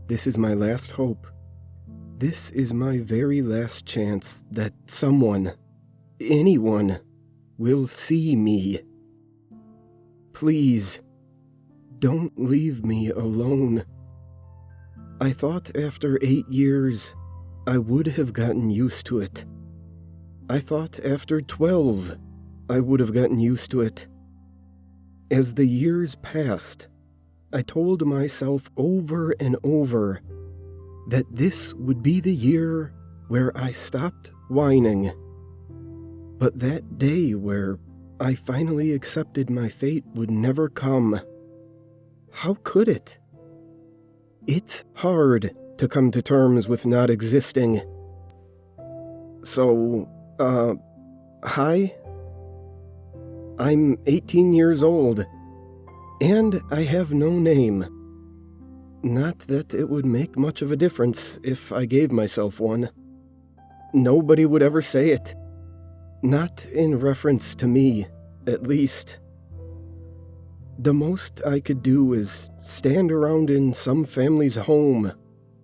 This is my last hope. This is my very last chance that someone, anyone, will see me. Please, don't leave me alone. I thought after 8 years, I would have gotten used to it. I thought after 12, I would have gotten used to it. As the years passed, I told myself over and over that this would be the year where I stopped whining. But that day where I finally accepted my fate would never come. How could it? It's hard to come to terms with not existing. So, hi? I'm 18 years old, and I have no name. Not that it would make much of a difference if I gave myself one. Nobody would ever say it. Not in reference to me, at least. The most I could do is stand around in some family's home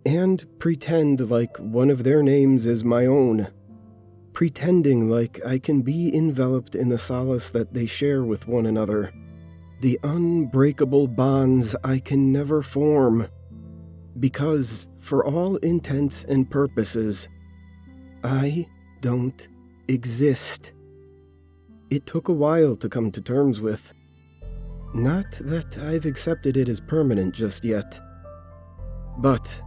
and pretend like one of their names is my own. Pretending like I can be enveloped in the solace that they share with one another. The unbreakable bonds I can never form. Because, for all intents and purposes, I don't exist. It took a while to come to terms with. Not that I've accepted it as permanent just yet. But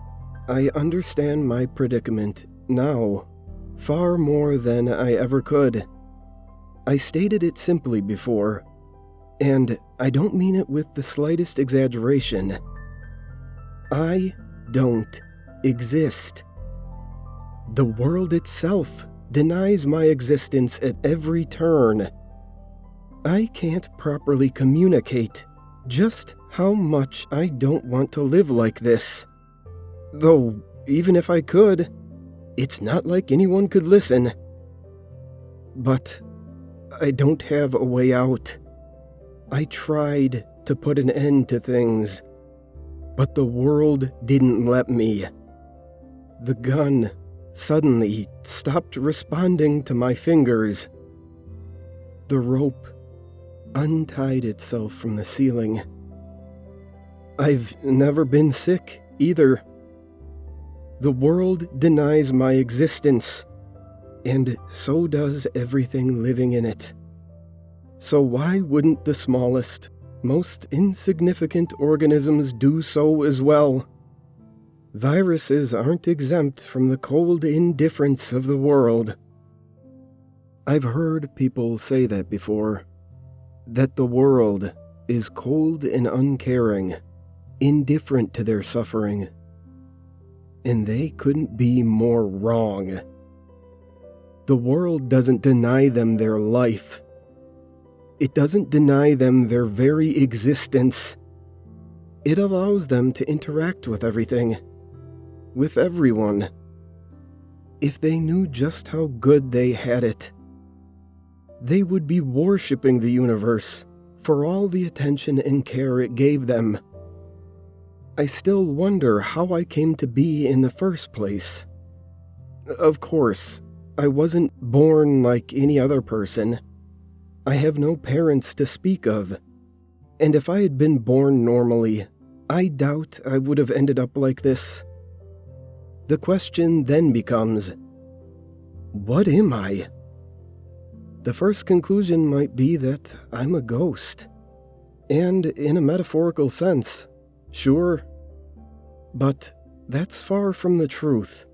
I understand my predicament now far more than I ever could. I stated it simply before, and I don't mean it with the slightest exaggeration. I don't exist. The world itself denies my existence at every turn. I can't properly communicate just how much I don't want to live like this. Though, even if I could, it's not like anyone could listen. But I don't have a way out. I tried to put an end to things, but the world didn't let me. The gun suddenly stopped responding to my fingers. The rope untied itself from the ceiling. I've never been sick, either. The world denies my existence, and so does everything living in it. So why wouldn't the smallest, most insignificant organisms do so as well? Viruses aren't exempt from the cold indifference of the world. I've heard people say that before, that the world is cold and uncaring, indifferent to their suffering. And they couldn't be more wrong. The world doesn't deny them their life. It doesn't deny them their very existence. It allows them to interact with everything, with everyone. If they knew just how good they had it, they would be worshipping the universe for all the attention and care it gave them. I still wonder how I came to be in the first place. Of course, I wasn't born like any other person. I have no parents to speak of. And if I had been born normally, I doubt I would have ended up like this. The question then becomes, what am I? The first conclusion might be that I'm a ghost. And in a metaphorical sense, sure. But that's far from the truth,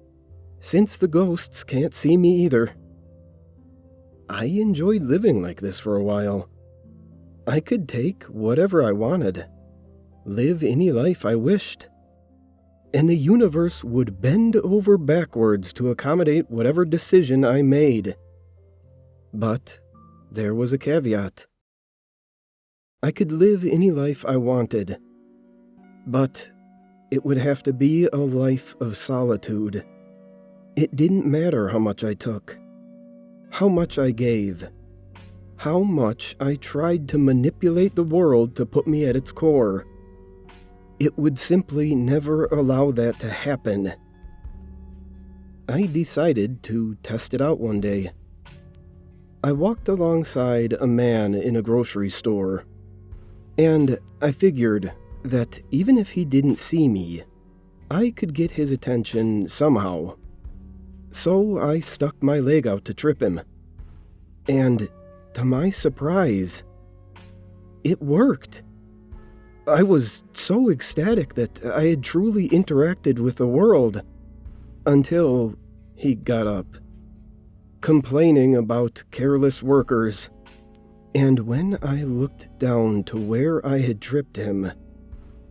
since the ghosts can't see me either. I enjoyed living like this for a while. I could take whatever I wanted, live any life I wished, and the universe would bend over backwards to accommodate whatever decision I made. But there was a caveat. I could live any life I wanted, but it would have to be a life of solitude. It didn't matter how much I took, how much I gave, how much I tried to manipulate the world to put me at its core. it would simply never allow that to happen. I decided to test it out one day. I walked alongside a man in a grocery store, and I figured that even if he didn't see me, I could get his attention somehow. So I stuck my leg out to trip him. And to my surprise, it worked. I was so ecstatic that I had truly interacted with the world until he got up, complaining about careless workers. And when I looked down to where I had tripped him,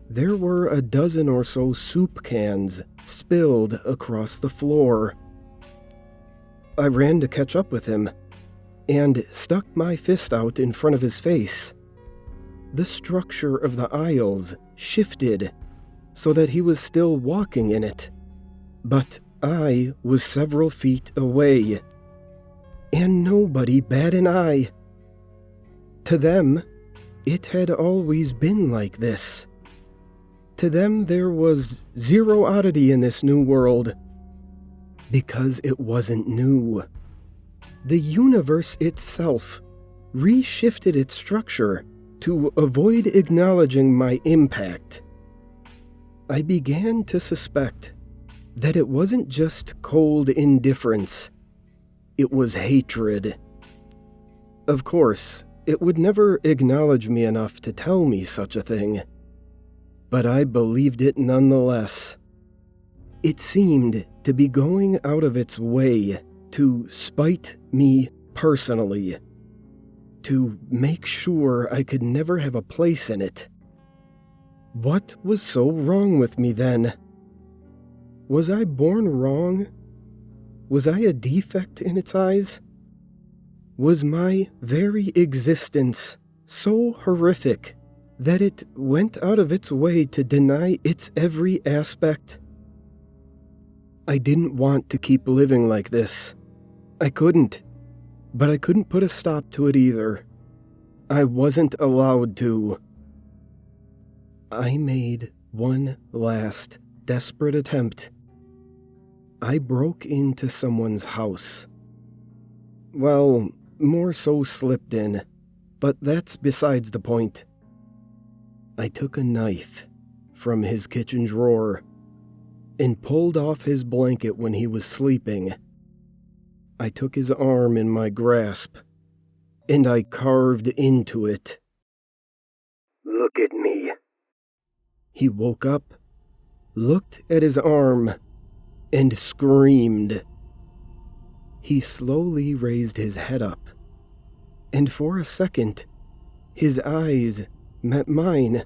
there were a dozen or so soup cans spilled across the floor. I ran to catch up with him and stuck my fist out in front of his face. The structure of the aisles shifted so that he was still walking in it, but I was several feet away, and nobody bat an eye. To them, it had always been like this. To them, there was zero oddity in this new world, because it wasn't new. The universe itself reshifted its structure to avoid acknowledging my impact. I began to suspect that it wasn't just cold indifference, it was hatred. Of course, it would never acknowledge me enough to tell me such a thing, but I believed it nonetheless. It seemed to be going out of its way to spite me personally, to make sure I could never have a place in it. What was so wrong with me then? Was I born wrong? Was I a defect in its eyes? Was my very existence so horrific that it went out of its way to deny its every aspect? I didn't want to keep living like this. I couldn't. But I couldn't put a stop to it either. I wasn't allowed to. I made one last desperate attempt. I broke into someone's house. Well, more so slipped in, but that's besides the point. I took a knife from his kitchen drawer and pulled off his blanket when he was sleeping. I took his arm in my grasp, and I carved into it. "Look at me." He woke up, looked at his arm, and screamed. He slowly raised his head up, and for a second, his eyes met mine.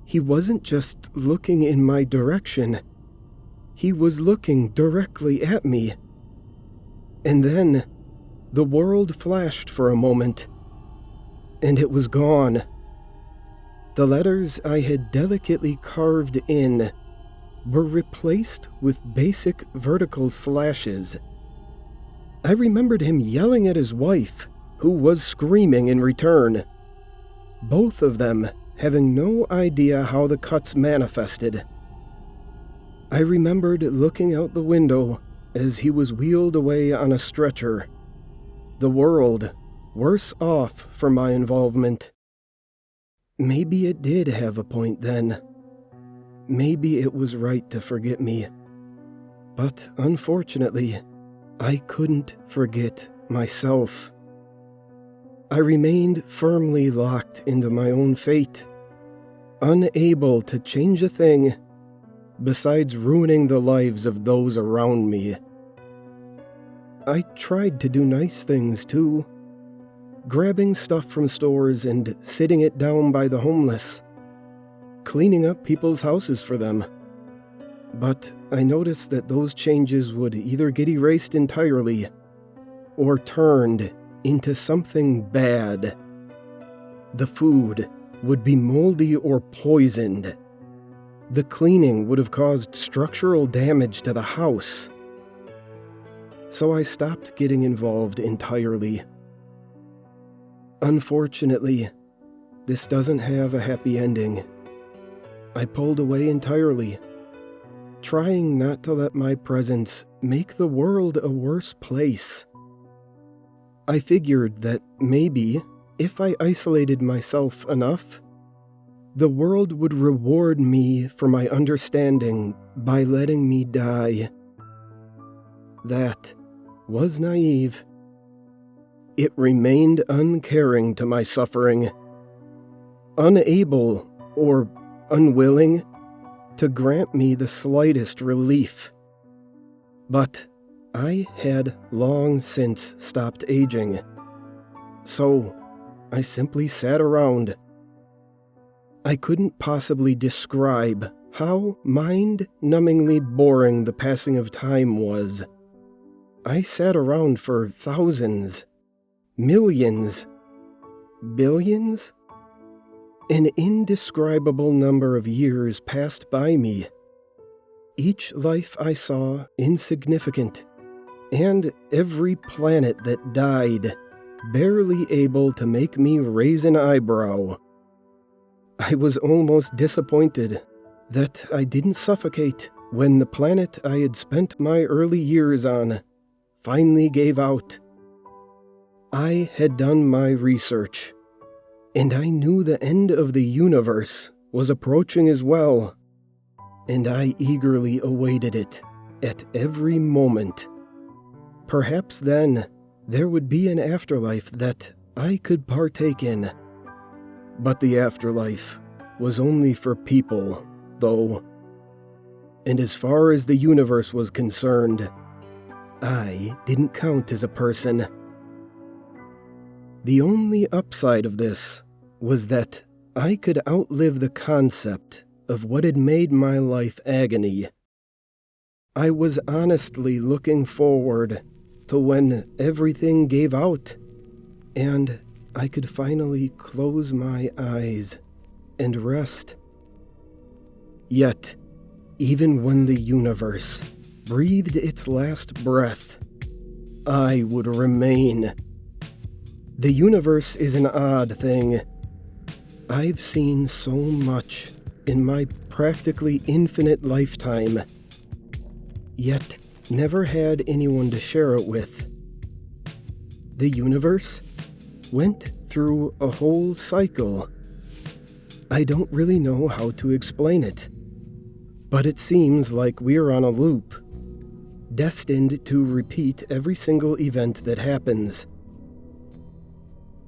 He wasn't just looking in my direction, he was looking directly at me. And then, the world flashed for a moment, and it was gone. The letters I had delicately carved in were replaced with basic vertical slashes. I remembered him yelling at his wife, who was screaming in return, both of them having no idea how the cuts manifested. I remembered looking out the window as he was wheeled away on a stretcher. The world worse off for my involvement. Maybe it did have a point then. Maybe it was right to forget me. But unfortunately, I couldn't forget myself. I remained firmly locked into my own fate, unable to change a thing besides ruining the lives of those around me. I tried to do nice things too, grabbing stuff from stores and sitting it down by the homeless, cleaning up people's houses for them. But I noticed that those changes would either get erased entirely or turned into something bad. The food would be moldy or poisoned. The cleaning would have caused structural damage to the house. So I stopped getting involved entirely. Unfortunately, this doesn't have a happy ending. I pulled away entirely, trying not to let my presence make the world a worse place. I figured that maybe, if I isolated myself enough, the world would reward me for my understanding by letting me die. That was naive. It remained uncaring to my suffering, unable or unwilling to grant me the slightest relief. But I had long since stopped aging, so I simply sat around. I couldn't possibly describe how mind-numbingly boring the passing of time was. I sat around for thousands, millions, billions? An indescribable number of years passed by me, each life I saw insignificant, and every planet that died barely able to make me raise an eyebrow. I was almost disappointed that I didn't suffocate when the planet I had spent my early years on finally gave out. I had done my research, and I knew the end of the universe was approaching as well, and I eagerly awaited it at every moment. Perhaps then there would be an afterlife that I could partake in. But the afterlife was only for people, though. And as far as the universe was concerned, I didn't count as a person. The only upside of this was that I could outlive the concept of what had made my life agony. I was honestly looking forward to when everything gave out, and I could finally close my eyes and rest. Yet, even when the universe breathed its last breath, I would remain. The universe is an odd thing. I've seen so much in my practically infinite lifetime, yet never had anyone to share it with. The universe went through a whole cycle. I don't really know how to explain it, but it seems like we're on a loop, destined to repeat every single event that happens.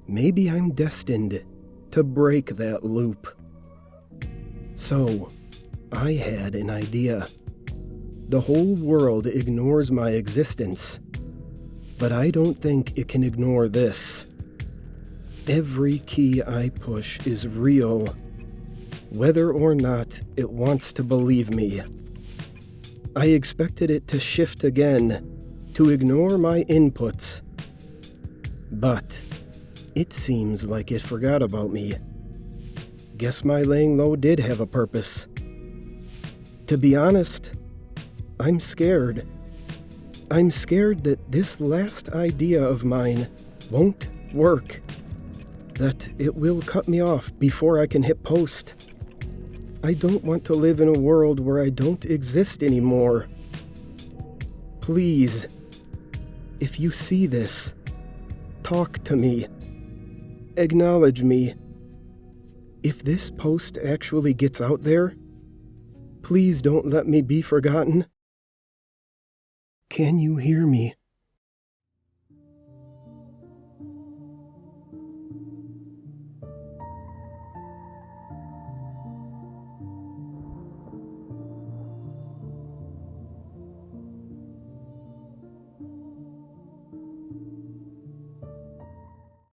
Maybe I'm destined to break that loop. So, I had an idea. The whole world ignores my existence, but I don't think it can ignore this. Every key I push is real, whether or not it wants to believe me. I expected it to shift again, to ignore my inputs, but it seems like it forgot about me. Guess my laying low did have a purpose. To be honest, I'm scared. I'm scared that this last idea of mine won't work. That it will cut me off before I can hit post. I don't want to live in a world where I don't exist anymore. Please, if you see this, talk to me. Acknowledge me. If this post actually gets out there, please don't let me be forgotten. Can you hear me?